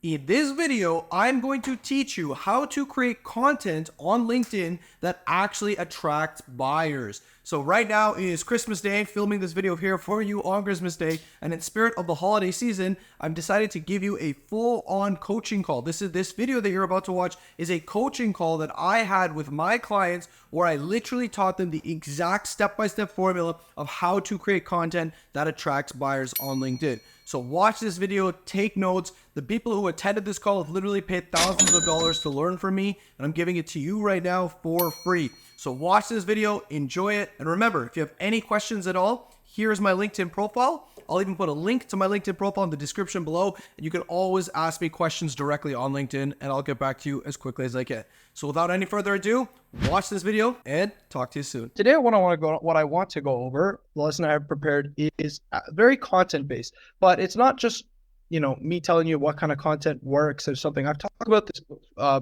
In this video, I'm going to teach you how to create content on LinkedIn that actually attracts buyers. So right now is Christmas Day, filming this video here for you on Christmas Day, and in spirit of the holiday season, I've decided to give you a full-on coaching call. This video that you're about to watch is a coaching call that I had with my clients where I literally taught them the exact step-by-step formula of how to create content that attracts buyers on LinkedIn. So watch this video, take notes. The people who attended this call have literally paid thousands of dollars to learn from me, and I'm giving it to you right now for free. So watch this video, enjoy it, and remember, if you have any questions at all, here's my LinkedIn profile. I'll even put a link to my LinkedIn profile in the description below, and you can always ask me questions directly on LinkedIn, and I'll get back to you as quickly as I can. So without any further ado, watch this video and talk to you soon. Today, what I want to go over, the lesson I have prepared is very content-based, but it's not just, me telling you what kind of content works or something. I've talked about this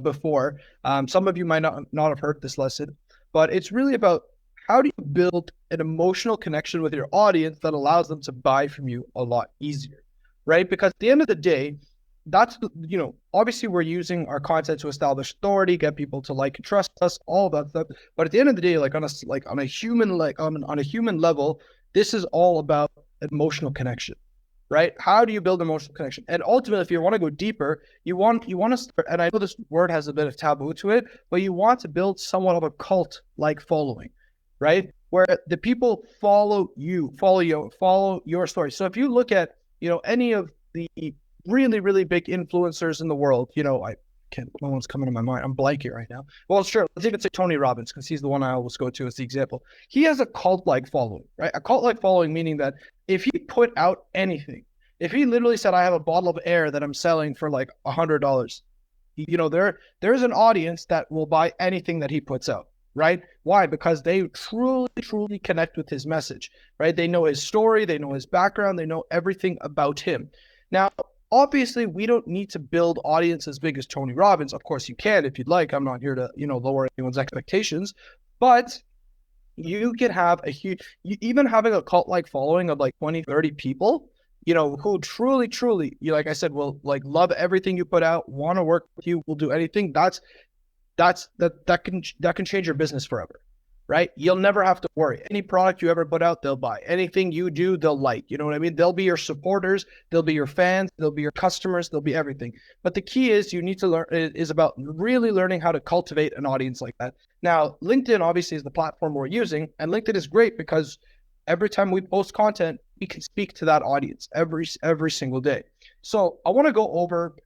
before. Some of you might not have heard this lesson, but it's really about how do you build an emotional connection with your audience that allows them to buy from you a lot easier, right? Because at the end of the day, that's, obviously we're using our content to establish authority, get people to like and trust us, all that stuff. But at the end of the day, on a human level, this is all about emotional connection, right? How do you build emotional connection? And ultimately, if you want to go deeper, you want to start, and I know this word has a bit of taboo to it, but you want to build somewhat of a cult-like following, right? Where the people follow your story. So if you look at, any of the really, really big influencers in the world, no one's coming to my mind. I'm blanking right now. Well, sure. Let's even say Tony Robbins, because he's the one I always go to as the example. He has a cult-like following, right? A cult-like following, meaning that if he put out anything, if he literally said, I have a bottle of air that I'm selling for like $100, there's an audience that will buy anything that he puts out, right? Why? Because they truly, truly connect with his message, right? They know his story, they know his background, they know everything about him. Now, obviously, we don't need to build audience as big as Tony Robbins. Of course, you can if you'd like. I'm not here to, lower anyone's expectations. But you can have even having a cult-like following of like 20, 30 people, who truly, truly, like I said, will like love everything you put out, want to work with you, will do anything. That can change your business forever. Right? You'll never have to worry. Any product you ever put out, they'll buy. Anything you do, they'll like. You know what I mean? They'll be your supporters. They'll be your fans. They'll be your customers. They'll be everything. But the key is you need to learn is about really learning how to cultivate an audience like that. Now, LinkedIn obviously is the platform we're using, and LinkedIn is great because every time we post content, we can speak to that audience every single day. So I want to go over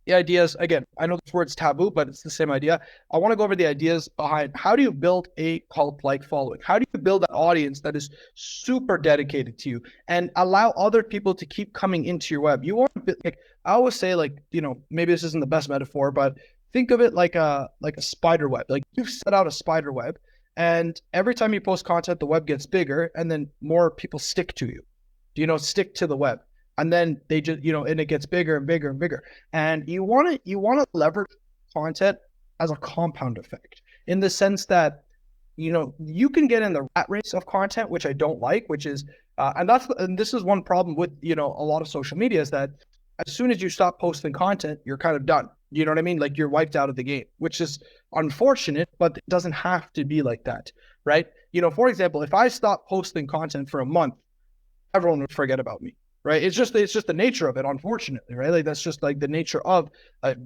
the ideas. Again, I know this word's taboo, but it's the same idea. I want to go over the ideas behind how do you build a cult-like following? How do you build an audience that is super dedicated to you and allow other people to keep coming into your web? You want to, like, I always say, like, maybe this isn't the best metaphor, but think of it like a spider web. Like you set out a spider web, and every time you post content, the web gets bigger, and then more people stick to you. Stick to the web. And then they just, and it gets bigger and bigger and bigger. And you want to leverage content as a compound effect in the sense that, you can get in the rat race of content, which I don't like, which is, and this is one problem with, a lot of social media is that as soon as you stop posting content, you're kind of done. You know what I mean? Like you're wiped out of the game, which is unfortunate, but it doesn't have to be like that, right? For example, if I stop posting content for a month, everyone would forget about me. Right. It's just the nature of it, unfortunately, right? Like that's just like the nature of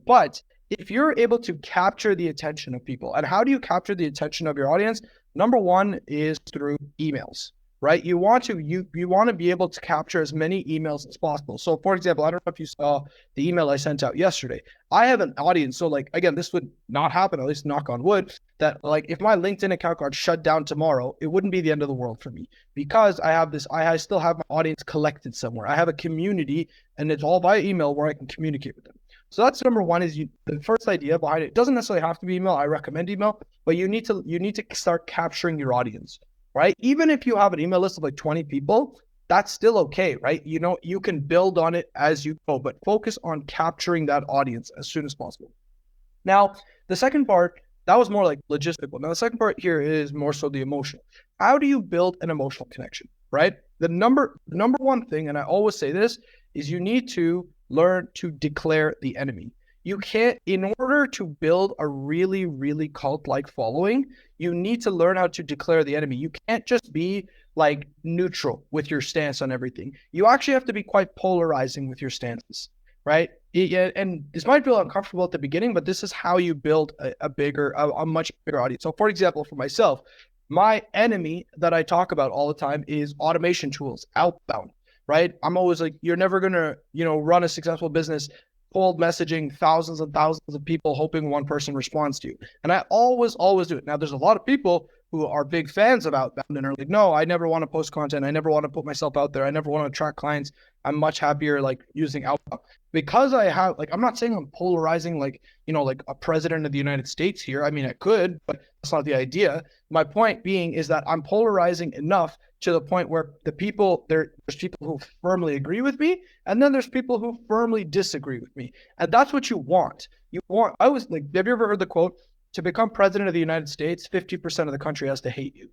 but if you're able to capture the attention of people, and how do you capture the attention of your audience? Number one is through emails, right? You want to be able to capture as many emails as possible. So for example, I don't know if you saw the email I sent out yesterday. I have an audience. So like, again, this would not happen, at least knock on wood, that like if my LinkedIn account got shut down tomorrow, it wouldn't be the end of the world for me because I still have my audience collected somewhere. I have a community and it's all via email where I can communicate with them. So that's number one is the first idea behind it. It doesn't necessarily have to be email. I recommend email, but you need to start capturing your audience, right? Even if you have an email list of like 20 people, that's still okay, right? You can build on it as you go, but focus on capturing that audience as soon as possible. Now, the second part, that was more like logistical. Now, the second part here is more so the emotional. How do you build an emotional connection, right? The number one thing, and I always say this, is you need to learn to declare the enemy. You can't, in order to build a really, really cult-like following, you need to learn how to declare the enemy. You can't just be like neutral with your stance on everything. You actually have to be quite polarizing with your stances, right? And this might feel uncomfortable at the beginning, but this is how you build a much bigger audience. So for example, for myself, my enemy that I talk about all the time is automation tools, outbound, right? I'm always like, you're never going to, run a successful business cold messaging thousands and thousands of people hoping one person responds to you. And I always do it. Now, there's a lot of people who are big fans of outbound and are like, no, I never want to post content. I never want to put myself out there. I never want to attract clients. I'm much happier like using outbound because I have like, I'm not saying I'm polarizing like, like a president of the United States here. I mean, I could, but that's not the idea. My point being is that I'm polarizing enough to the point where there's people who firmly agree with me, and then there's people who firmly disagree with me. And that's what you want. I was like, have you ever heard the quote, to become president of the United States, 50% of the country has to hate you,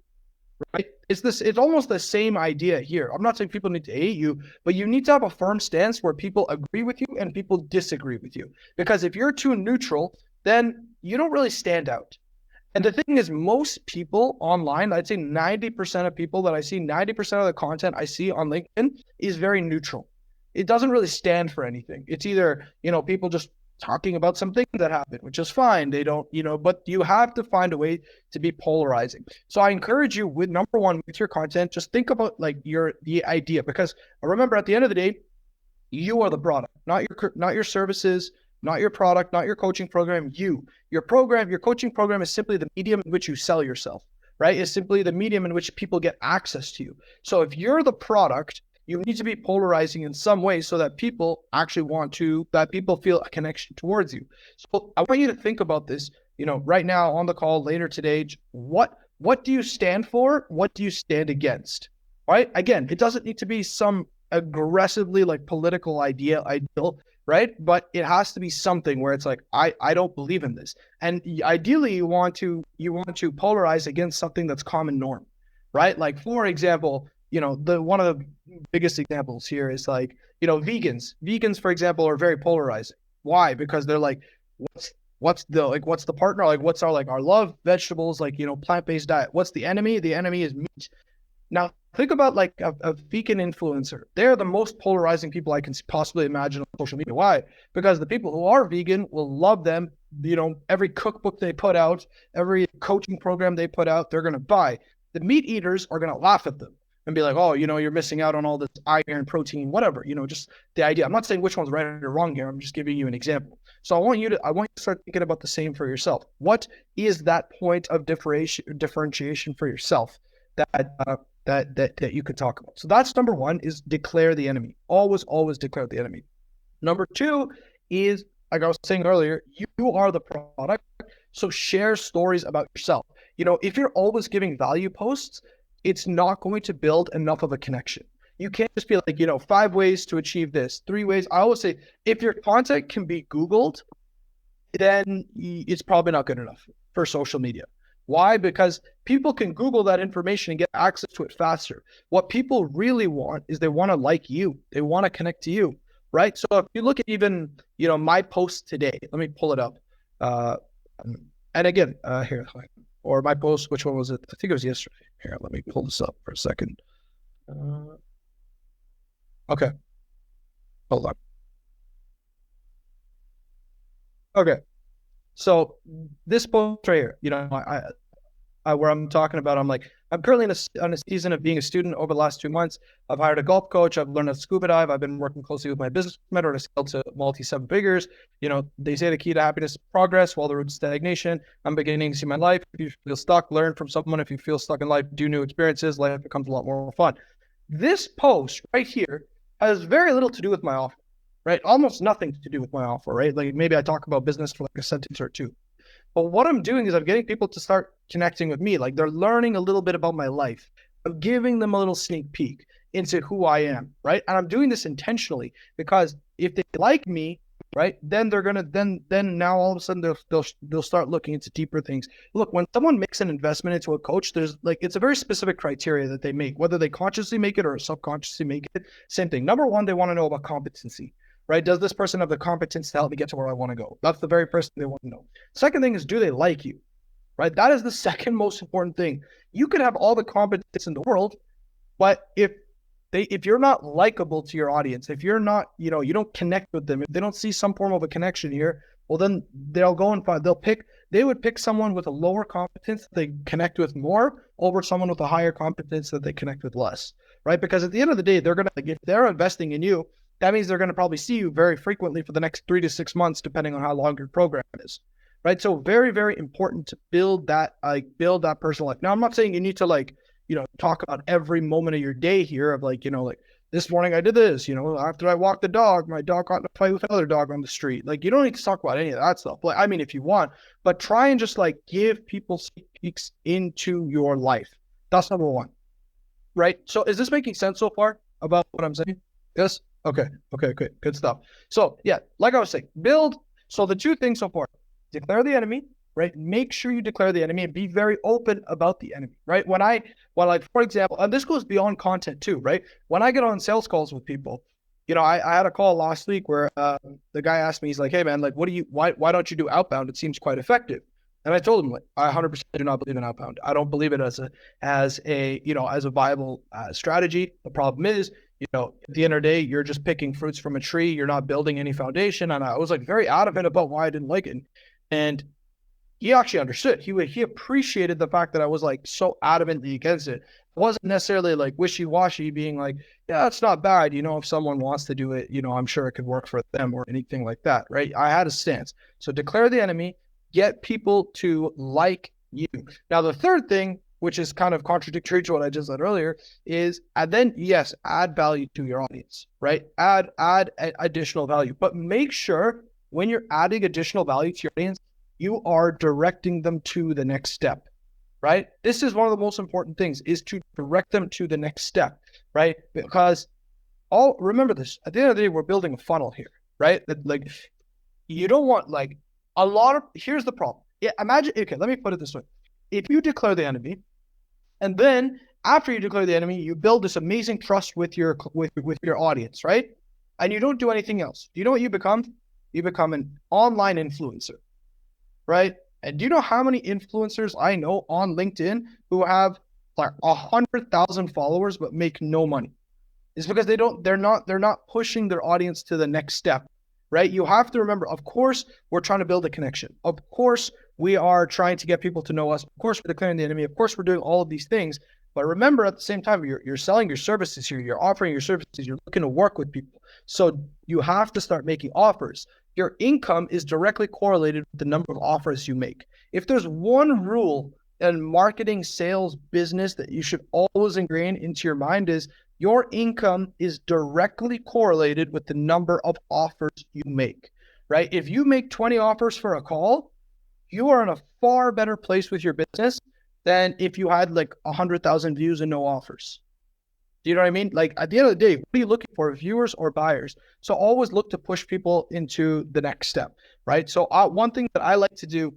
right? It's almost the same idea here. I'm not saying people need to hate you, but you need to have a firm stance where people agree with you and people disagree with you. Because if you're too neutral, then you don't really stand out. And the thing is, most people online, I'd say 90% of people that I see, 90% of the content I see on LinkedIn is very neutral. It doesn't really stand for anything. It's either, people just talking about something that happened, which is fine. They don't, but you have to find a way to be polarizing. So I encourage you with number one, with your content, just think about like the idea, because remember at the end of the day, you are the product, not your services, not your product, not your coaching program. Your coaching program is simply the medium in which you sell yourself, right? It's simply the medium in which people get access to you. So if you're the product, you need to be polarizing in some way so that people actually that people feel a connection towards you. So I want you to think about this, right now on the call later today. What do you stand for? What do you stand against? Right? Again, it doesn't need to be some aggressively like political ideal, right? But it has to be something where it's like, I don't believe in this. And ideally you want to polarize against something that's common norm, right? Like for example, one of the biggest examples here is like, vegans, for example, are very polarizing. Why? Because they're like, what's the partner? Like, what's our love vegetables, like, plant-based diet. What's the enemy? The enemy is meat. Now, think about like a vegan influencer. They're the most polarizing people I can possibly imagine on social media. Why? Because the people who are vegan will love them. Every cookbook they put out, every coaching program they put out, they're going to buy. The meat eaters are going to laugh at them and be like, oh, you're missing out on all this iron, protein, whatever, just the idea. I'm not saying which one's right or wrong here. I'm just giving you an example. So I want you to start thinking about the same for yourself. What is that point of differentiation for yourself that you could talk about? So that's number one, is declare the enemy. Always declare the enemy. Number two is, like I was saying earlier, you are the product. So share stories about yourself. If you're always giving value posts, it's not going to build enough of a connection. You can't just be like, 5 ways to achieve this, 3 ways. I always say, if your content can be Googled, then it's probably not good enough for social media. Why? Because people can Google that information and get access to it faster. What people really want is they want to like you. They want to connect to you, right? So if you look at even, my post today, let me pull it up. And again, here, or my post, which one was it? I think it was yesterday. Here, let me pull this up for a second. Okay. Hold on. Okay. So this post right here, where I'm talking about, I'm like, I'm currently on a season of being a student. Over the last 2 months, I've hired a golf coach. I've learned how to scuba dive. I've been working closely with my business mentor to scale to multi-7 figures. They say the key to happiness is progress, while the root to stagnation. I'm beginning to see my life. If you feel stuck, learn from someone. If you feel stuck in life, do new experiences. Life becomes a lot more fun. This post right here has very little to do with my offer, right? Almost nothing to do with my offer, right? Like maybe I talk about business for like a sentence or two. But what I'm doing is I'm getting people to start connecting with me. Like they're learning a little bit about my life. I'm giving them a little sneak peek into who I am, right? And I'm doing this intentionally because if they like me, right, then they're gonna then now all of a sudden they'll start looking into deeper things. Look, when someone makes an investment into a coach, there's like it's a very specific criteria that they make, whether they consciously make it or subconsciously make it. Same thing. Number one, they want to know about competency. right? Does this person have the competence to help me get to where I want to go? That's the very first thing they want to know. Second thing is, do they like you, right? That is the second most important thing. You could have all the competence in the world, but if you're not likable to your audience, if you're not, you don't connect with them, if they don't see some form of a connection here, well, then they'll go and find, they would pick someone with a lower competence that they connect with more over someone with a higher competence that they connect with less, right? Because at the end of the day, they're going to, like, if they're investing in you, that means they're going to probably see you very frequently for the next 3 to 6 months, depending on how long your program is, right? So very, very important to build that personal life. Now, I'm not saying you need to talk about every moment of your day here of like this morning I did this, after I walked the dog, my dog got in a fight with another dog on the street. Like, you don't need to talk about any of that stuff. Like, I mean, if you want, but try and just like give people sneak peeks into your life. That's number one, right? So is this making sense so far about what I'm saying? Yes? Okay. Good stuff. So yeah, like I was saying, so the two things so far, declare the enemy, right? Make sure you declare the enemy and be very open about the enemy, right? For example, and this goes beyond content too, right? When I get on sales calls with people, I had a call last week where the guy asked me, he's like, hey man, like, why don't you do outbound? It seems quite effective. And I told him, like, I 100% do not believe in outbound. I don't believe it as a viable strategy. The problem is, at the end of the day, you're just picking fruits from a tree. You're not building any foundation. And I was like very adamant about why I didn't like it. And he actually understood. He appreciated the fact that I was like so adamantly against it. It wasn't necessarily like wishy-washy being like, yeah, it's not bad. If someone wants to do it, I'm sure it could work for them or anything like that, right? I had a stance. So declare the enemy, get people to like you. Now, the third thing, which is kind of contradictory to what I just said earlier, is, and then yes, add value to your audience, right? Add additional value, but make sure when you're adding additional value to your audience, you are directing them to the next step, right? This is one of the most important things, is to direct them to the next step, right? Because remember this, at the end of the day, we're building a funnel here, right? Like, you don't want here's the problem. Yeah, imagine, okay, let me put it this way. If you declare the enemy, and then after you declare the enemy, you build this amazing trust with your audience, right? And you don't do anything else. Do you know what you become? You become an online influencer, right? And do you know how many influencers I know on LinkedIn who have like 100,000 followers but make no money? It's because they're not pushing their audience to the next step, right? You have to remember, of course, we're trying to build a connection. Of course, we are trying to get people to know us. Of course, we're declaring the enemy. Of course, we're doing all of these things. But remember, at the same time, you're selling your services here. You're offering your services. You're looking to work with people. So you have to start making offers. Your income is directly correlated with the number of offers you make. If there's one rule in marketing, sales, business that you should always ingrain into your mind, is your income is directly correlated with the number of offers you make, right? If you make 20 offers for a call, you are in a far better place with your business than if you had like 100,000 views and no offers. Do you know what I mean? Like, at the end of the day, what are you looking for, viewers or buyers? So always look to push people into the next step, right? So one thing that I like to do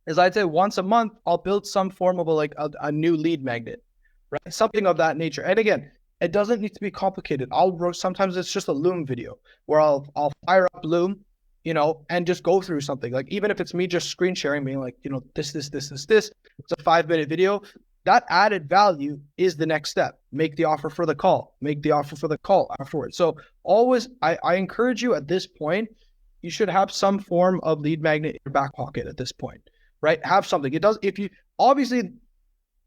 is, I'd say once a month, I'll build some form of a new lead magnet, right? Something of that nature. And again, it doesn't need to be complicated. Sometimes it's just a Loom video where I'll fire up Loom, and just go through something. Like, even if it's me just screen sharing, being like, this. It's a 5-minute video. That added value is the next step. Make the offer for the call. Make the offer for the call afterwards. So always, I encourage you at this point, you should have some form of lead magnet in your back pocket at this point, right? Have something. It does, if you, obviously,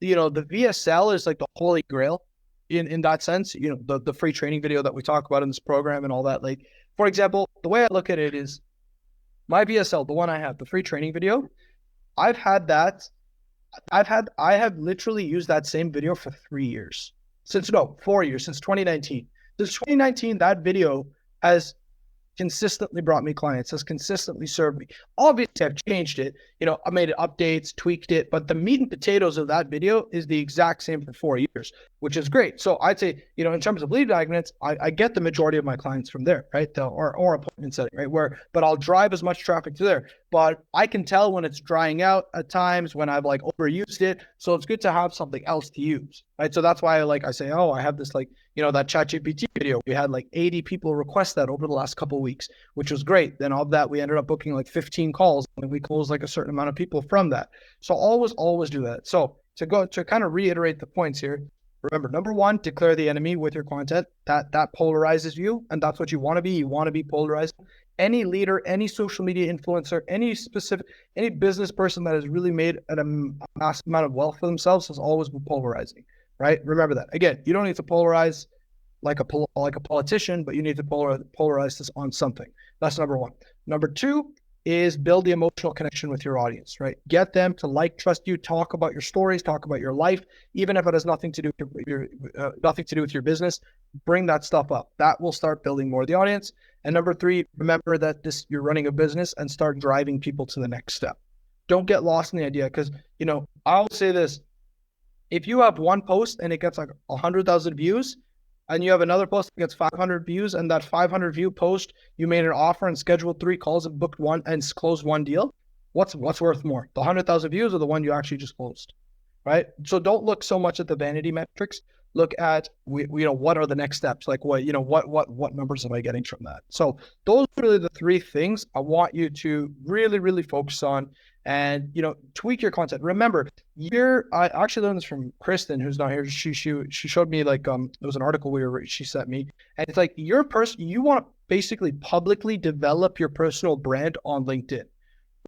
the VSL is like the holy grail in that sense, the free training video that we talk about in this program and all that. Like, for example, the way I look at it is, my VSL, the one I have, the free training video, I have literally used that same video for 4 years, since 2019. Since 2019, that video has consistently brought me clients, has consistently served me. Obviously, I've changed it. I made updates, tweaked it, but the meat and potatoes of that video is the exact same for 4 years, which is great. So I'd say, in terms of lead magnets, I get the majority of my clients from there, right? Or appointment setting, right? But I'll drive as much traffic to there. But I can tell when it's drying out at times, when I've like overused it. So it's good to have something else to use, right? So that's why I say, oh, I have this that ChatGPT video. We had like 80 people request that over the last couple of weeks, which was great. Then of that, we ended up booking like 15 calls, and we closed like a certain amount of people from that. So always do that. So to kind of reiterate the points here, remember, number one, declare the enemy with your content. That polarizes you, and that's what you want to be. You want to be polarized. Any leader, any social media influencer, any business person that has really made a massive amount of wealth for themselves has always been polarizing, right? Remember that. Again, you don't need to polarize like a politician, but you need to polarize this on something. That's number one. Number two is build the emotional connection with your audience, right? Get them to like, trust you, talk about your stories, talk about your life, even if it has nothing to do with your business. Bring that stuff up. That will start building more of the audience. And number three, remember that you're running a business, and start driving people to the next step. Don't get lost in the idea, because I'll say this: if you have one post and it gets like 100,000 views, and you have another post that gets 500 views, and that 500 view post, you made an offer and scheduled 3 calls and booked one and closed one deal, what's worth more, the 100,000 views or the one you actually just closed, right? So don't look so much at the vanity metrics. Look at what are the next steps? Like what numbers am I getting from that? So those are really the 3 things I want you to really, really focus on, and tweak your content. Remember, I actually learned this from Kristen, who's not here. She showed me it was an article she sent me, and it's like you want to basically publicly develop your personal brand on LinkedIn.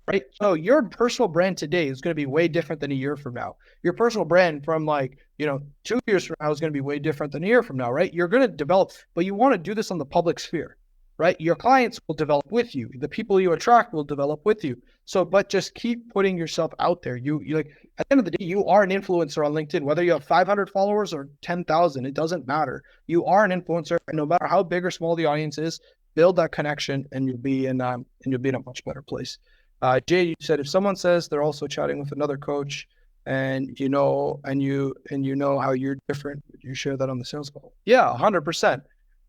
Right. So your personal brand today is going to be way different than a year from now. Your personal brand from 2 years from now is going to be way different than a year from now, right? You're going to develop, but you want to do this on the public sphere, right? Your clients will develop with you. The people you attract will develop with you. So, but just keep putting yourself out there. You at the end of the day, you are an influencer on LinkedIn, whether you have 500 followers or 10,000, it doesn't matter. You are an influencer, and no matter how big or small the audience is, build that connection, and you'll be in a much better place. Jay, you said if someone says they're also chatting with another coach, and you know how you're different, you share that on the sales call. Yeah, 100%.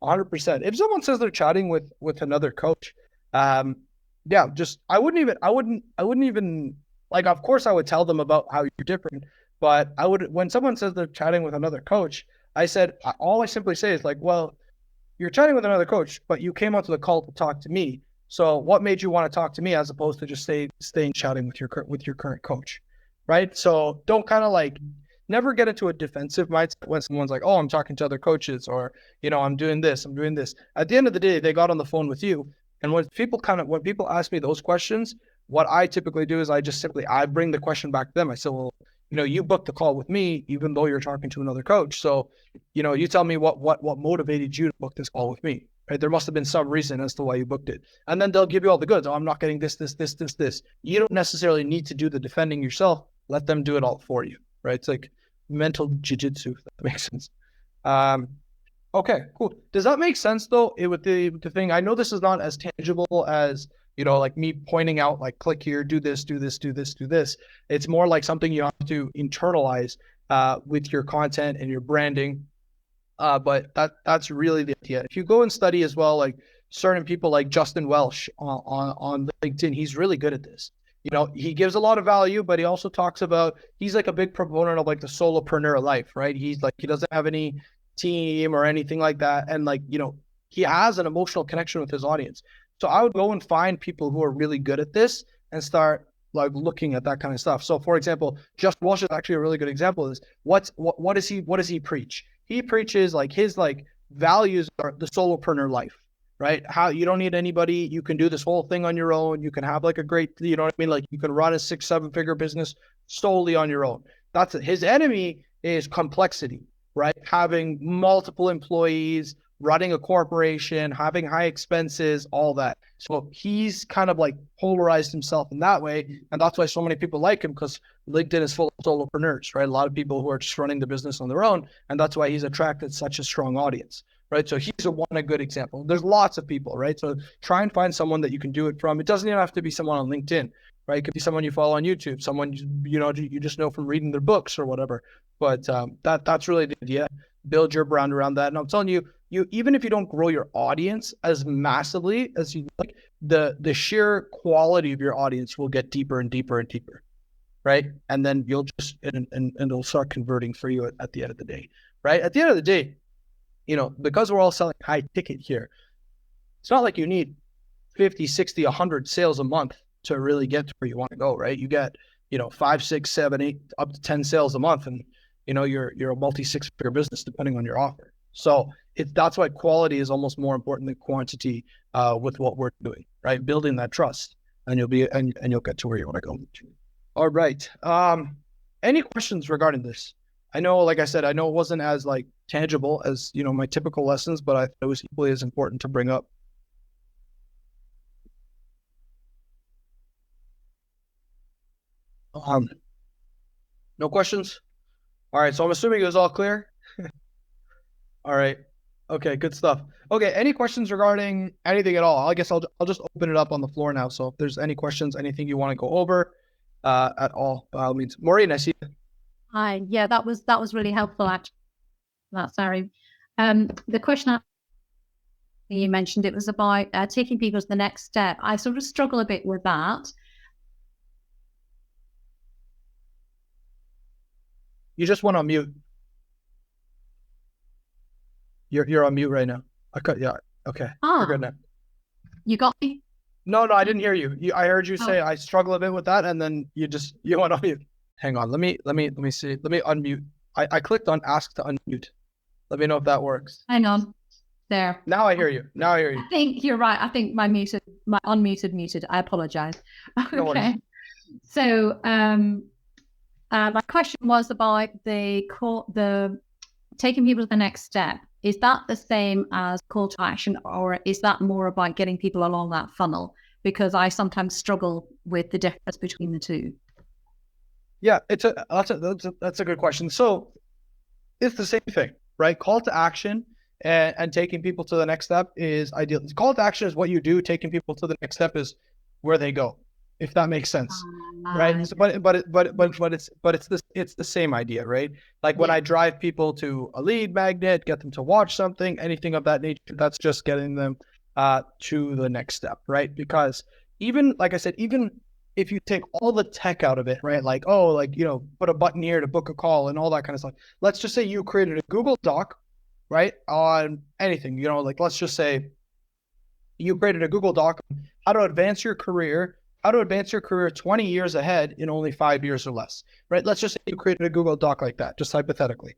If someone says they're chatting with another coach, yeah, just I wouldn't even of course I would tell them about how you're different, but when someone says they're chatting with another coach, all I simply say is well, you're chatting with another coach, but you came onto the call to talk to me. So what made you want to talk to me as opposed to just staying chatting with your current coach, right? So don't never get into a defensive mindset when someone's like, oh, I'm talking to other coaches, or, I'm doing this. At the end of the day, they got on the phone with you. And when people ask me those questions, what I typically do is I bring the question back to them. I say, well, you booked the call with me, even though you're talking to another coach. So, you tell me what motivated you to book this call with me. Right? There must have been some reason as to why you booked it. And then they'll give you all the goods. Oh, I'm not getting this. You don't necessarily need to do the defending yourself. Let them do it all for you, right? It's like mental jiu-jitsu, if that makes sense. Okay, cool. Does that make sense though? With the thing, I know this is not as tangible as, like me pointing out, click here, do this. It's more like something you have to internalize with your content and your branding. But that's really the idea. If you go and study as well, certain people like Justin Welsh on LinkedIn, he's really good at this. He gives a lot of value, but he also talks about, he's a big proponent of the solopreneur life, right? He doesn't have any team or anything like that. And he has an emotional connection with his audience. So I would go and find people who are really good at this and start looking at that kind of stuff. So for example, Justin Welsh is actually a really good example of this. What does he preach? He preaches his values are the solopreneur life, right? How you don't need anybody. You can do this whole thing on your own. You can have a great, you know what I mean? You can run a 6-7 figure business solely on your own. That's it. His enemy is complexity, right? Having multiple employees, running a corporation, having high expenses, all that. So he's kind of polarized himself in that way. And that's why so many people like him, because LinkedIn is full of solopreneurs, right? A lot of people who are just running the business on their own. And that's why he's attracted such a strong audience, right? So he's a good example. There's lots of people, right? So try and find someone that you can do it from. It doesn't even have to be someone on LinkedIn, right? It could be someone you follow on YouTube, someone, you just know from reading their books or whatever. But that's really the idea. Build your brand around that. And I'm telling you, even if you don't grow your audience as massively as you like, the sheer quality of your audience will get deeper and deeper and deeper. right? And then you'll just, and it'll start converting for you at the end of the day, right? At the end of the day, because we're all selling high ticket here, it's not like you need 50, 60, 100 sales a month to really get to where you want to go, right? You get, 5, 6, 7, 8, up to 10 sales a month. And, you're a multi-six-figure business depending on your offer. So that's why quality is almost more important than quantity with what we're doing, right? Building that trust, and you'll get to where you want to go. All right. Any questions regarding this? I know, like I said, I know it wasn't as like tangible as, my typical lessons, but I thought it was equally as important to bring up. No questions? All right. So I'm assuming it was all clear. All right. Okay. Good stuff. Okay. Any questions regarding anything at all? I guess I'll just open it up on the floor now. So if there's any questions, anything you want to go over, at all, by all means. Maureen, I see you. Hi. Yeah, that was really helpful actually. That's sorry. The question you mentioned, it was about taking people to the next step. I sort of struggle a bit with that. You just went on mute. You're on mute right now. Yeah. Okay. You're good now. You got me? No, I didn't hear you. I heard you say I struggle a bit with that, and then you went on mute. Hang on. Let me see. Let me unmute. I clicked on ask to unmute. Let me know if that works. Hang on. There. Now I hear you. I think you're right. I think my unmuted muted. I apologize. Okay. No worries. So my question was about the taking people to the next step. Is that the same as call to action, or is that more about getting people along that funnel? Because I sometimes struggle with the difference between the two. Yeah, that's a good question. So it's the same thing, right? Call to action and taking people to the next step is ideal. Call to action is what you do. Taking people to the next step is where they go, if that makes sense, right? So, but it's the same idea, right? Like when I drive people to a lead magnet, get them to watch something, anything of that nature, that's just getting them to the next step, right? Because even, like I said, even if you take all the tech out of it, right? Like, put a button here to book a call and all that kind of stuff. Let's just say you created a Google Doc, right? On anything, like let's just say you created a Google Doc, how to advance your career 20 years ahead in only 5 years or less, right? Let's just say you created a Google Doc like that, just hypothetically.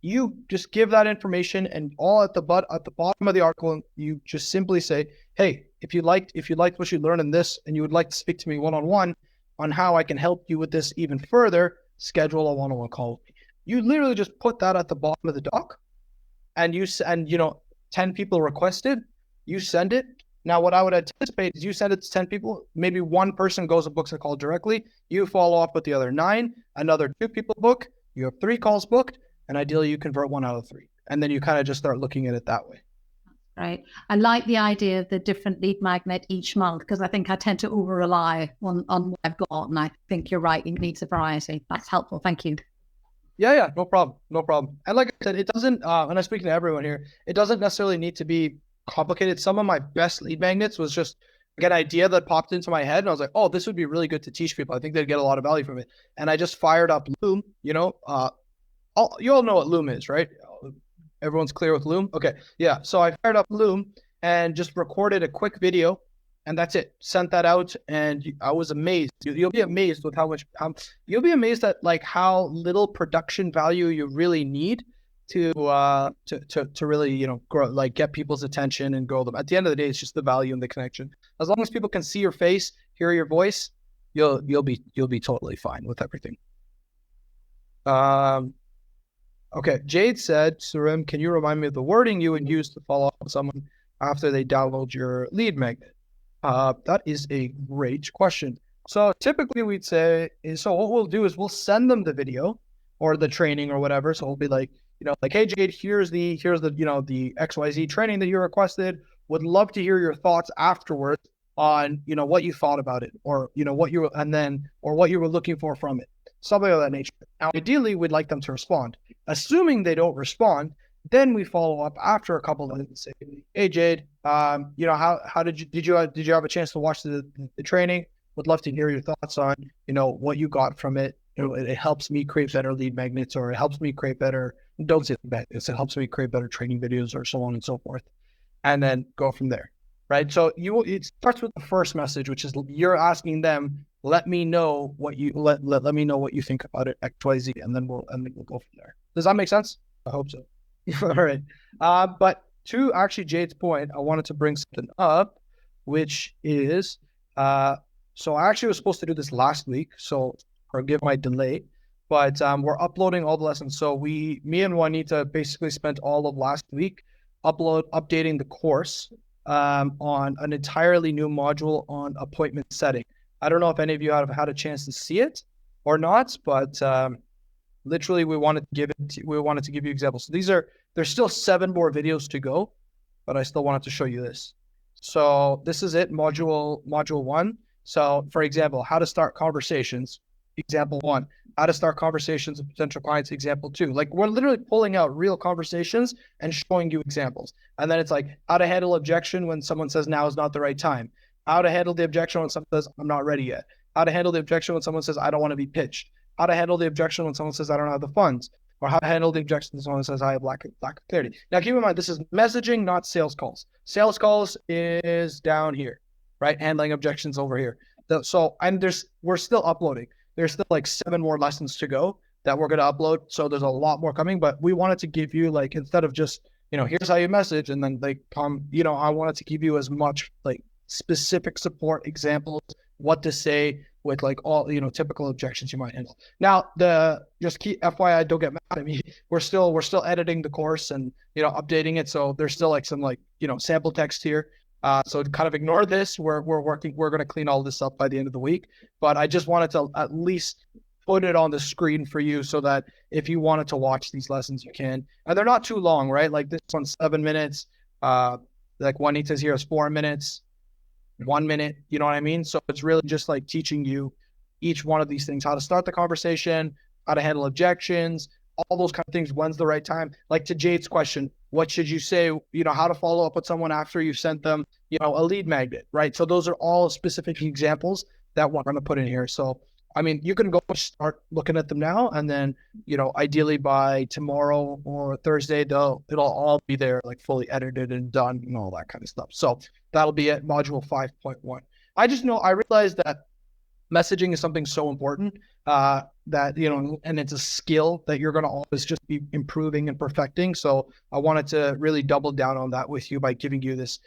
You just give that information, and all at the bottom of the article, you just simply say, hey, if you liked what you learned in this and you would like to speak to me one-on-one on how I can help you with this even further, schedule a one-on-one call with me. You literally just put that at the bottom of the doc, and 10 people requested, you send it. Now, what I would anticipate is you send it to 10 people, maybe one person goes and books a call directly, you follow up with the other 9, another 2 people book, you have 3 calls booked, and ideally you convert 1 out of 3. And then you kind of just start looking at it that way. Right. I like the idea of the different lead magnet each month, because I think I tend to over-rely on what I've got, and I think you're right, it needs a variety. That's helpful. Thank you. Yeah, no problem. And like I said, it doesn't, and I'm speaking to everyone here, it doesn't necessarily need to be complicated. Some of my best lead magnets was just an idea that popped into my head, and I was like, oh, this would be really good to teach people. I think they'd get a lot of value from it. And I just fired up Loom, you all know what Loom is, right? Everyone's clear with Loom? Okay, yeah. So I fired up Loom and just recorded a quick video, and that's it. Sent that out, and I was amazed. You'll be amazed with you'll be amazed at like how little production value you really need to really grow, like get people's attention and grow them. At the end of the day, it's just the value and the connection. As long as people can see your face, hear your voice, you'll be totally fine with everything. Okay, Jade said, Surem, can you remind me of the wording you would use to follow up with someone after they download your lead magnet? That is a great question. So typically we'd say, what we'll do is we'll send them the video or the training or whatever. So we'll be like, hey Jade, here's the the XYZ training that you requested. Would love to hear your thoughts afterwards on what you thought about it, or what you were looking for from it. Something of that nature. Now, ideally, we'd like them to respond. Assuming they don't respond, then we follow up after a couple of minutes and say, "Hey, Jade, how did you have a chance to watch the training? would love to hear your thoughts on, what you got from it. It helps me create better lead magnets, or it helps me create better, don't say magnets, it helps me create better training videos, or so on and so forth. And then go from there, right? So it starts with the first message, which is you're asking them, let me know what you let me know what you think about it, XYZ, and then we'll go from there. Does that make sense? I hope so. All right. But to actually Jade's point, I wanted to bring something up, which is so I actually was supposed to do this last week, so forgive my delay, but we're uploading all the lessons. So me and Juanita basically spent all of last week updating the course on an entirely new module on appointment setting. I don't know if any of you have had a chance to see it or not, but literally we wanted to give you examples. So there's still 7 more videos to go, but I still wanted to show you this. So this is it, module 1. So for example, how to start conversations, example 1. How to start conversations with potential clients, example 2. Like, we're literally pulling out real conversations and showing you examples. And then it's like how to handle objection when someone says now is not the right time. How to handle the objection when someone says I'm not ready yet. How to handle the objection when someone says I don't want to be pitched. How to handle the objection when someone says I don't have the funds. Or how to handle the objection when someone says I have lack of clarity. Now keep in mind, this is messaging, not sales calls. Sales calls is down here, right? Handling objections over here. So, and we're still uploading. There's still like 7 more lessons to go that we're going to upload. So there's a lot more coming, but we wanted to give you, like, instead of just, here's how you message and then they come, I wanted to give you as much like specific support examples, what to say with like all, typical objections you might handle. Now, just keep FYI, don't get mad at me. We're still editing the course and, updating it. So there's still like some sample text here. So kind of ignore this. We're going to clean all this up by the end of the week. But I just wanted to at least put it on the screen for you so that if you wanted to watch these lessons, you can. And they're not too long, right? Like this one's 7 minutes. Like Juanita's here is 4 minutes, 1 minute. You know what I mean? So it's really just like teaching you each one of these things, how to start the conversation, how to handle objections, all those kind of things. When's the right time? Like to Jade's question, what should you say? How to follow up with someone after you've sent them, a lead magnet, right? So those are all specific examples that we're going to put in here. So, I mean, you can go start looking at them now, and then, ideally by tomorrow or Thursday, it'll all be there, like fully edited and done and all that kind of stuff. So that'll be it, module 5.1. I realized that messaging is something so important that, and it's a skill that you're going to always just be improving and perfecting. So I wanted to really double down on that with you by giving you this,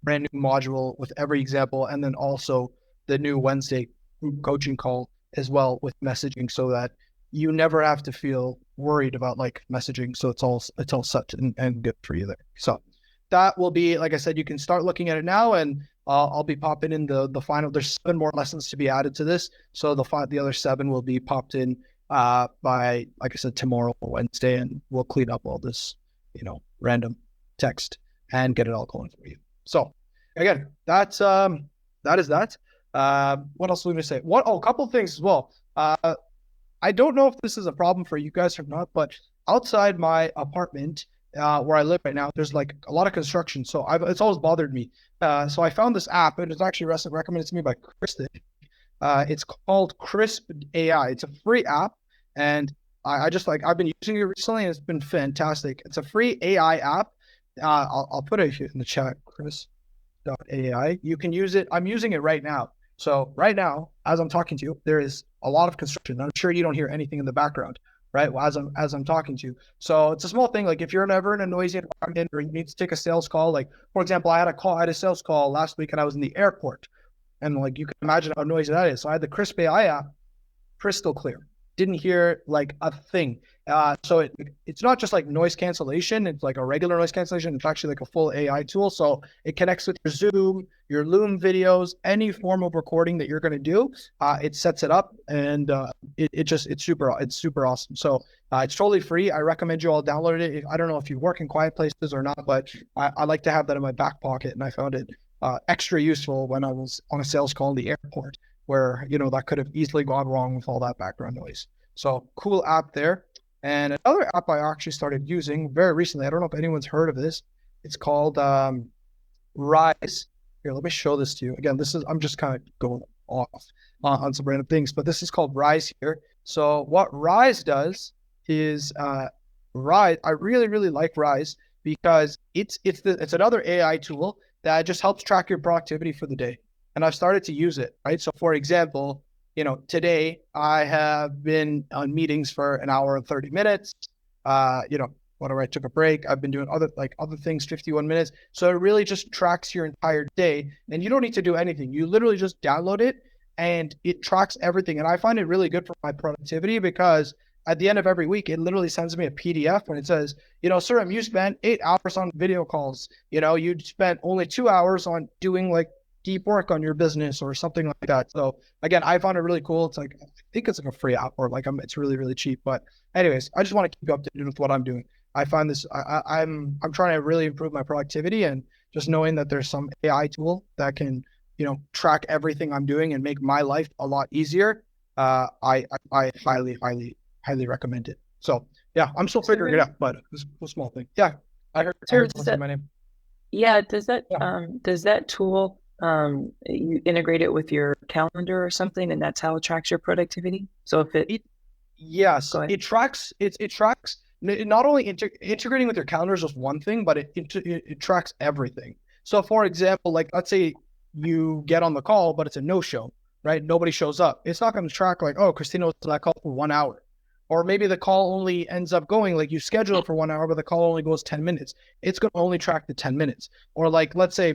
brand new module with every example, and then also the new Wednesday group coaching call as well with messaging, so that you never have to feel worried about like messaging. So it's all set and good for you there. So that will be, like I said, you can start looking at it now, and I'll be popping in the final. There's 7 more lessons to be added to this. So the other 7 will be popped in by, like I said, tomorrow or Wednesday, and we'll clean up all this, random text and get it all going for you. So again, that is that. What else was I going to say? A couple of things as well. I don't know if this is a problem for you guys or not, but outside my apartment, where I live right now, there's like a lot of construction. So it's always bothered me. So I found this app, and it's actually recommended to me by Kristen. It's called Crisp AI. It's a free app, and I've been using it recently, and it's been fantastic. It's a free AI app. I'll put it here in the chat, Chris.ai. You can use it. I'm using it right now. So right now, as I'm talking to you, there is a lot of construction. I'm sure you don't hear anything in the background, right? As I'm talking to you. So it's a small thing. Like if you're ever in a noisy environment or you need to take a sales call, like for example, I had a sales call last week and I was in the airport, and like you can imagine how noisy that is. So I had the Crisp AI app, crystal clear. Didn't hear like a thing. So it's not just like noise cancellation. It's like a regular noise cancellation. It's actually like a full AI tool. So it connects with your Zoom, your Loom videos, any form of recording that you're going to do. It sets it up, and it's super awesome. So it's totally free. I recommend you all download it. I don't know if you work in quiet places or not, but I like to have that in my back pocket, and I found it extra useful when I was on a sales call in the airport, where that could have easily gone wrong with all that background noise. So cool app there. And another app I actually started using very recently, I don't know if anyone's heard of this. It's called Rise. Here, let me show this to you. Again, I'm just kind of going off on some random things. But this is called Rise here. So what Rise does is Rise. I really, really like Rise because it's another AI tool that just helps track your productivity for the day. And I've started to use it, right? So for example, today I have been on meetings for an hour and 30 minutes. Whatever, I took a break. I've been doing other things, 51 minutes. So it really just tracks your entire day, and you don't need to do anything. You literally just download it and it tracks everything. And I find it really good for my productivity because at the end of every week, it literally sends me a PDF and it says, sir, you spent 8 hours on video calls. You spent only 2 hours on doing like deep work on your business or something like that. So again, I found it really cool. It's like, I think it's like a free app or like it's really, really cheap. But anyways, I just want to keep you updated with what I'm doing. I find this, I'm trying to really improve my productivity, and just knowing that there's some AI tool that can, track everything I'm doing and make my life a lot easier. I highly, highly, highly recommend it. So yeah, I'm still figuring it out, but it's a small thing. Yeah. I heard my name. Yeah. Does that tool, you integrate it with your calendar or something, and that's how it tracks your productivity? So if yes, it tracks, it tracks. Not only integrating with your calendar is just one thing, but it tracks everything. So for example, like let's say you get on the call, but it's a no-show, right? Nobody shows up. It's not going to track like, oh, Christina was on that call for 1 hour. Or maybe the call only ends up going, like you schedule it for 1 hour, but the call only goes 10 minutes. It's going to only track the 10 minutes. Or like, let's say,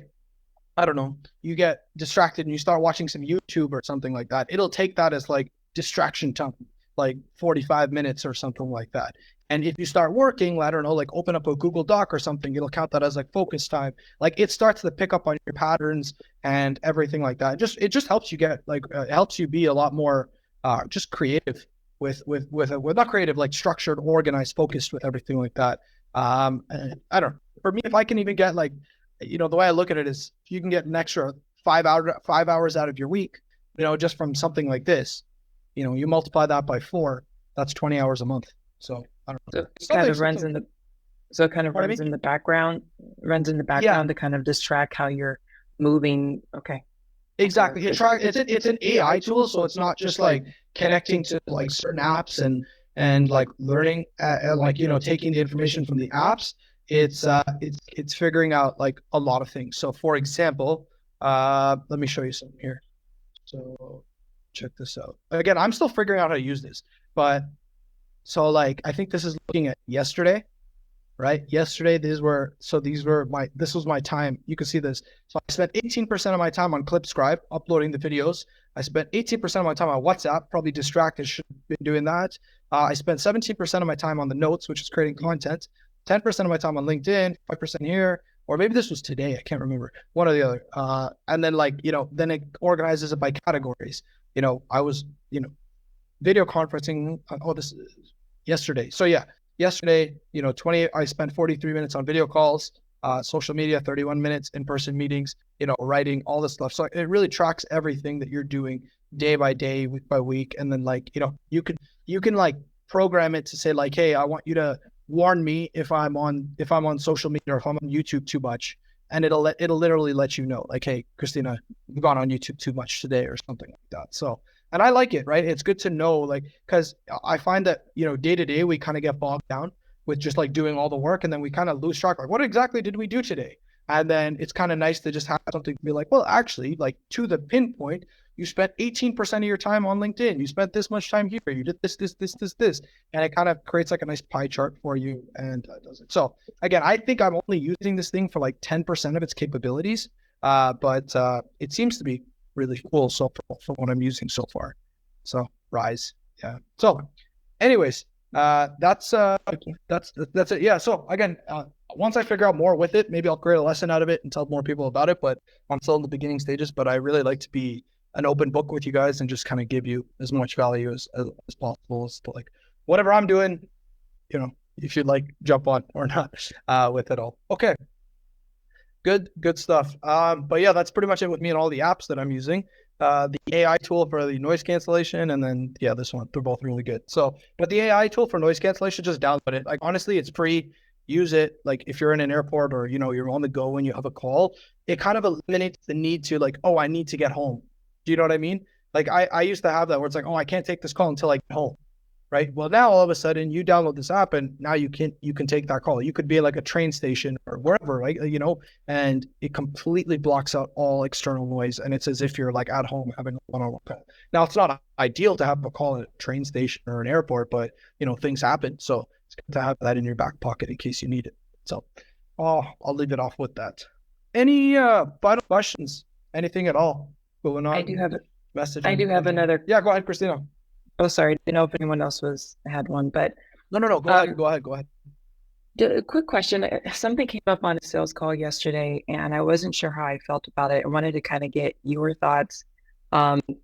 I don't know, you get distracted and you start watching some YouTube or something like that. It'll take that as like distraction time, like 45 minutes or something like that. And if you start working, I don't know, like open up a Google Doc or something, it'll count that as like focus time. Like it starts to pick up on your patterns and everything like that. It just helps you get like, it helps you be a lot more just creative with not creative, like structured, organized, focused with everything like that. I don't know. For me, if I can even get like, the way I look at it is if you can get an extra 5 hours out of your week, just from something like this, you multiply that by 4, that's 20 hours a month. So I don't know. So it kind of runs in the background, to kind of just track how you're moving. Okay. Exactly. It's an AI tool, so it's not just like connecting to like certain apps and like learning, taking the information from the apps. It's figuring out like a lot of things. So for example, let me show you something here. So check this out. Again, I'm still figuring out how to use this, but so like I think this is looking at yesterday, right? Yesterday, this was my time. You can see this. So I spent 18% of my time on Clipscribe, uploading the videos. I spent 18% of my time on WhatsApp, probably distracted, should have been doing that. I spent 17% of my time on the notes, which is creating content, 10% of my time on LinkedIn, 5% here, or maybe this was today. I can't remember, one or the other. And then then it organizes it by categories. I was, video conferencing. This is yesterday. So yeah, yesterday, I spent 43 minutes on video calls, social media, 31 minutes, in-person meetings, writing, all this stuff. So it really tracks everything that you're doing day by day, week by week. And then you can like program it to say like, hey, I want you to warn me if I'm on social media or if I'm on YouTube too much. And it'll literally let you know, like, hey, Christina, you've gone on YouTube too much today or something like that. So, and I like it, right? It's good to know, like, because I find that, day to day, we kind of get bogged down with just like doing all the work, and then we kind of lose track. Like, what exactly did we do today? And then it's kind of nice to just have something to be like, well, actually, like to the pinpoint, you spent 18% of your time on LinkedIn. You spent this much time here. You did this. And it kind of creates like a nice pie chart for you and does it. So again, I think I'm only using this thing for like 10% of its capabilities. But it seems to be really cool so for what I'm using so far. So Rise. Yeah. So anyways, that's it. Yeah. So again, once I figure out more with it, maybe I'll create a lesson out of it and tell more people about it, but I'm still in the beginning stages. But I really like to be an open book with you guys and just kind of give you as much value as possible, as to like whatever I'm doing, you should like jump on or not with it all. Okay. Good stuff. But yeah, that's pretty much it with me and all the apps that I'm using. The AI tool for the noise cancellation, and then yeah, this one, they're both really good. So, but the AI tool for noise cancellation, just download it. Like honestly, it's free. Use it. Like if you're in an airport or you're on the go and you have a call, it kind of eliminates the need to like, oh, I need to get home. Do you know what I mean? Like I used to have that where it's like, oh, I can't take this call until I get home. Right. Well, now all of a sudden you download this app and now you can take that call. You could be like a train station or wherever, right? And it completely blocks out all external noise. And it's as if you're like at home having a one-on-one call. Now, it's not ideal to have a call at a train station or an airport, but things happen. So it's good to have that in your back pocket in case you need it. So I'll leave it off with that. Any final questions? Anything at all going on? I do have message. I do have another. Yeah, go ahead, Christina. Oh, sorry. I didn't know if anyone else had one, but No. Go ahead. Go ahead. A quick question. Something came up on a sales call yesterday, and I wasn't sure how I felt about it. I wanted to kind of get your thoughts. Ultimately,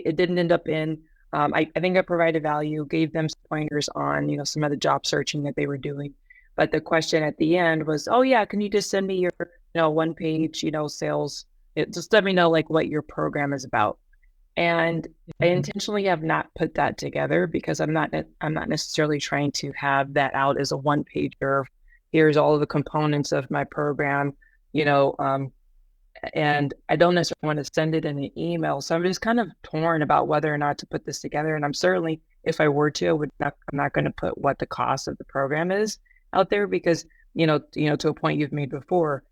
it didn't end up in. I think I provided value, gave them some pointers on, some of the job searching that they were doing. But the question at the end was, oh yeah, can you just send me your, one page, sales? Just let me know like what your program is about. And I intentionally have not put that together because I'm not necessarily trying to have that out as a one pager. Here's all of the components of my program, and I don't necessarily want to send it in an email. So I'm just kind of torn about whether or not to put this together. And I'm certainly, if I were to, I'm not going to put what the cost of the program is out there because, to a point you've made before,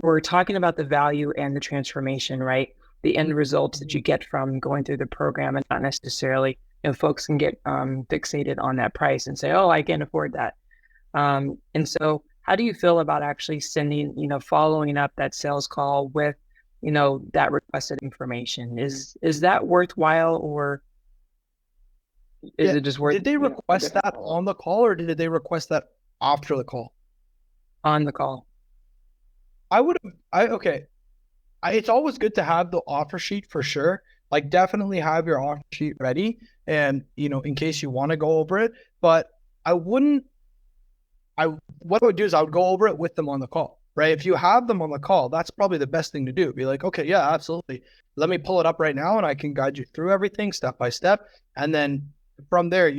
we're talking about the value and the transformation, right? The end results that you get from going through the program and not necessarily, folks can get fixated on that price and say, oh, I can't afford that. And so how do you feel about actually sending, following up that sales call with, that requested information? Is that worthwhile or is it just worth? Did they request that on the call or did they request that after the call? On the call. Okay. It's always good to have the offer sheet for sure. Like definitely have your offer sheet ready and, in case you want to go over it, but what I would do is I would go over it with them on the call, right? If you have them on the call, that's probably the best thing to do. Be like, okay, yeah, absolutely. Let me pull it up right now and I can guide you through everything step by step. And then from there,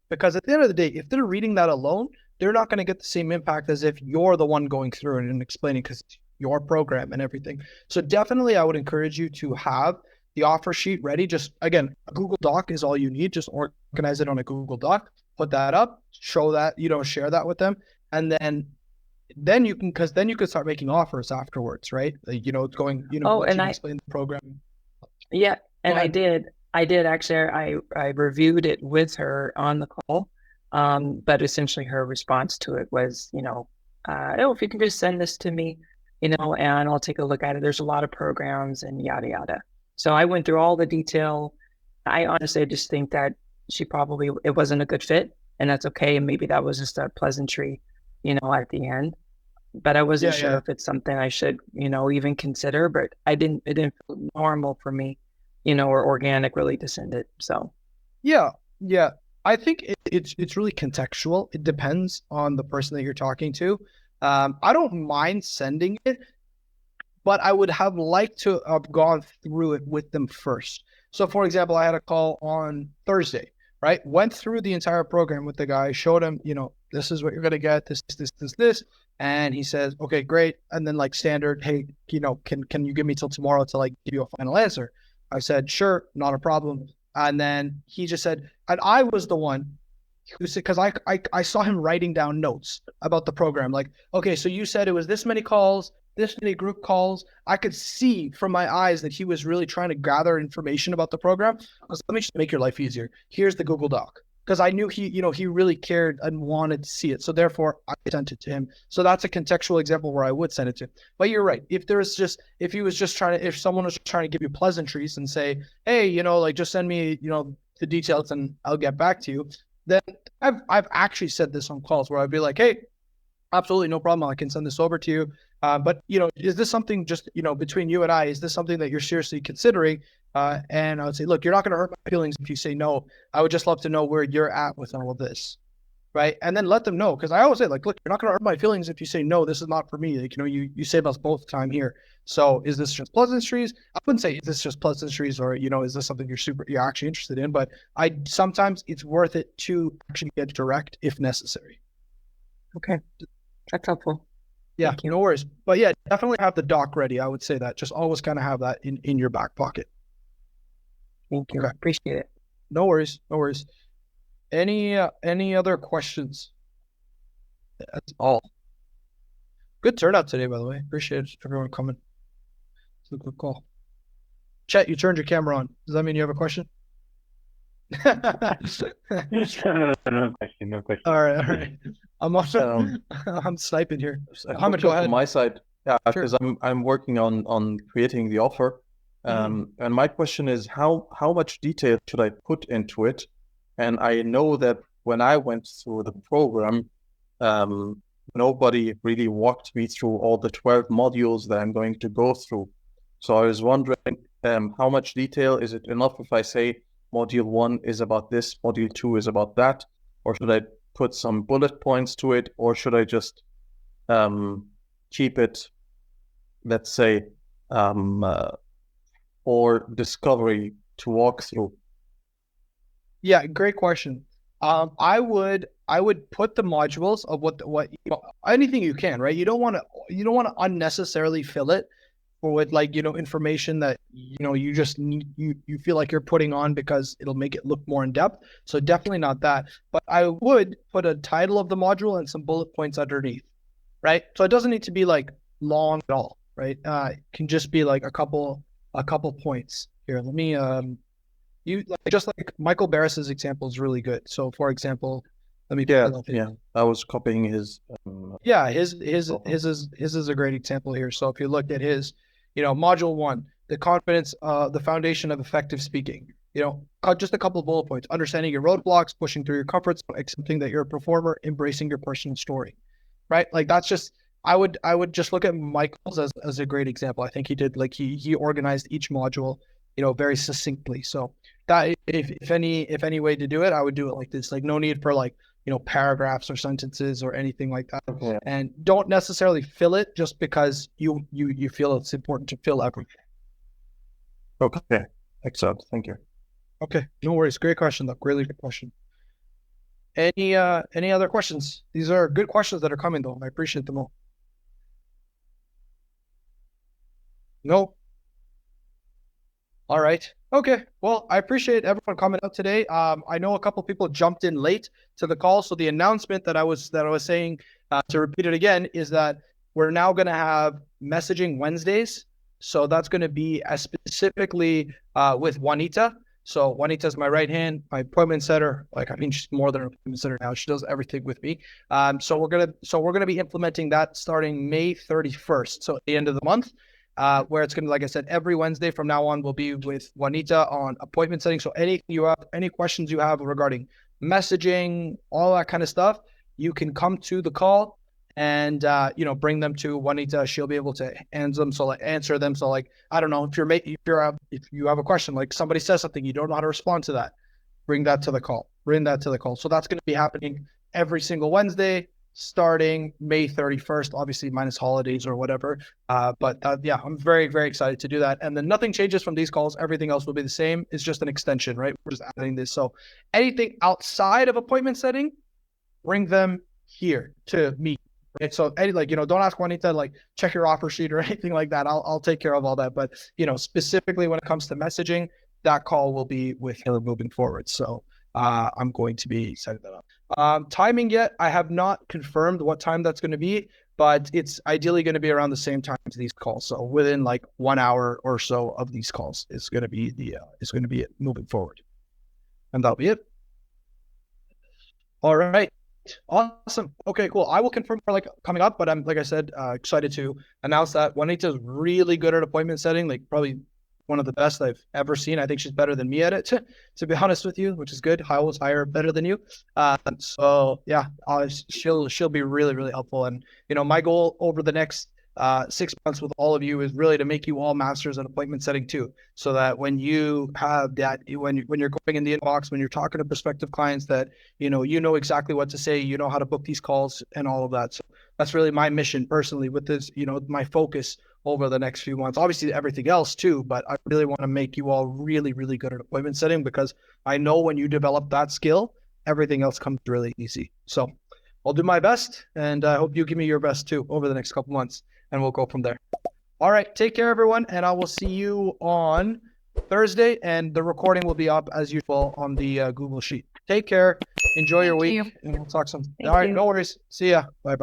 because at the end of the day, if they're reading that alone, they're not going to get the same impact as if you're the one going through it and explaining because it's your program and everything. So definitely I would encourage you to have the offer sheet ready. Just again, a Google Doc is all you need. Just organize it on a Google Doc, put that up, show that, share that with them. And then you can start making offers afterwards, right? Going, and explain the program. Yeah. And I did actually, I reviewed it with her on the call. But essentially her response to it was, oh, if you can just send this to me, and I'll take a look at it. There's a lot of programs and yada, yada. So I went through all the detail. I honestly just think that it wasn't a good fit and that's okay. And maybe that was just a pleasantry, at the end, but I wasn't sure if it's something I should, even consider, but it didn't feel normal for me, or organic really to send it. So. Yeah. I think it's really contextual. It depends on the person that you're talking to. I don't mind sending it, but I would have liked to have gone through it with them first. So for example, I had a call on Thursday, right? Went through the entire program with the guy, showed him, this is what you're going to get, this. And he says, okay, great. And then like standard, hey, can you give me till tomorrow to like give you a final answer? I said, sure, not a problem. And then he just said, and I was the one who said, because I saw him writing down notes about the program. Like, okay, so you said it was this many calls, this many group calls. I could see from my eyes that he was really trying to gather information about the program. I was, let me just make your life easier. Here's the Google Doc. Because I knew he really cared and wanted to see it. So therefore I sent it to him. So that's a contextual example where I would send it to him. But you're right. If someone was trying to give you pleasantries and say, hey, like just send me, the details and I'll get back to you. Then I've actually said this on calls where I'd be like, hey, absolutely no problem. I can send this over to you. But is this something just, between you and I, is this something that you're seriously considering? And I would say, look, you're not going to hurt my feelings if you say no. I would just love to know where you're at with all of this. Right. And then let them know. Cause I always say like, look, you're not going to hurt my feelings if you say, no, this is not for me. Like, you save us both time here. So is this just pleasantries? I wouldn't say, is this just pleasantries or, is this something you're actually interested in? But sometimes it's worth it to actually get direct if necessary. Okay. That's helpful. Yeah, Thank you. no worries. But yeah, definitely have the doc ready. I would say that. Just always kind of have that in your back pocket. Thank you. Okay. Appreciate it. No worries. No worries. Any other questions? That's all. Good turnout today, by the way. Appreciate everyone coming. It's a good call. Chet, you turned your camera on. Does that mean you have a question? No question, no question. All right. I'm also Um, I'm sniping here. A Hamid, question go ahead. from my side, yeah, Sure. because I'm working on creating the offer, and my question is how much detail should I put into it? And I know that when I went through the program, nobody really walked me through all the 12 modules that I'm going to go through. So I was wondering, how much detail is it enough if I say module 1 is about this, module 2 is about that, or should I put some bullet points to it, or should I just keep it, let's say, for discovery to walk through? Yeah, great question. I would put the modules of what anything you can, right? You don't want to unnecessarily fill it with like, information that, you just need, you feel like you're putting on because it'll make it look more in depth. So definitely not that. But I would put a title of the module and some bullet points underneath, right? So it doesn't need to be like long at all, right? It can just be like a couple points here. Let me just like Michael Barris's example is really good. So for example, let me Yeah, I was copying his. Yeah, his is a great example here. So if you look at his, module 1, the confidence, the foundation of effective speaking. Just a couple of bullet points: understanding your roadblocks, pushing through your comfort zone, accepting that you're a performer, embracing your personal story. Right? Like that's just I would just look at Michael's as a great example. I think he did like he organized each module, very succinctly. So that if any way to do it, I would do it like this. Like no need for like paragraphs or sentences or anything like that. Okay. And don't necessarily fill it just because you feel it's important to fill everything. Okay, excellent. Thank you. Okay, no worries. Great question, though. Really good question. Any other questions? These are good questions that are coming, though. I appreciate them all. No. All right. Okay. Well, I appreciate everyone coming out today. I know a couple people jumped in late to the call, so the announcement that I was saying, to repeat it again, is that we're now going to have messaging Wednesdays. So that's going to be specifically with Juanita. So Juanita's my right hand, my appointment setter. Like, I mean, she's more than an appointment setter now. She does everything with me. So we're gonna be implementing that starting May 31st. So at the end of the month. Where it's going to, like I said, every Wednesday from now on will be with Juanita on appointment setting. So any questions you have regarding messaging, all that kind of stuff, you can come to the call and bring them to Juanita. She'll be able to answer them. So like, I don't know, if you have a question, like somebody says something, you don't know how to respond to that, bring that to the call. So that's going to be happening every single Wednesday, starting May 31st, obviously minus holidays or whatever. But I'm very, very excited to do that. And then nothing changes from these calls. Everything else will be the same. It's just an extension, right? We're just adding this. So anything outside of appointment setting, bring them here to me. Right? So don't ask Juanita, like check your offer sheet or anything like that. I'll take care of all that. But, specifically when it comes to messaging, that call will be with Youre moving forward. So I'm going to be setting that up. Timing yet, I have not confirmed what time that's going to be, but it's ideally going to be around the same time as these calls. So within like 1 hour or so of these calls, it's going to be it moving forward, and that'll be it. All right. Awesome. Okay, cool. I will confirm for like coming up, but I'm, like I said, excited to announce that Juanita's really good at appointment setting, like probably one of the best I've ever seen. I think she's better than me at it, to be honest with you, which is good. I always hire better than you. So yeah, she'll be really, really helpful. And my goal over the next 6 months with all of you is really to make you all masters at appointment setting too, so that when you have that, when you're going in the inbox, when you're talking to prospective clients, that you know exactly what to say, you know how to book these calls and all of that. So that's really my mission personally with this, my focus over the next few months. Obviously everything else too, but I really want to make you all really, really good at appointment setting, because I know when you develop that skill, everything else comes really easy. So I'll do my best, and I hope you give me your best too over the next couple months, and we'll go from there. All right, take care, everyone, and I will see you on Thursday, and the recording will be up as usual on the Google Sheet. Take care, enjoy your week, and we'll talk soon. All right, no worries. See ya. Bye.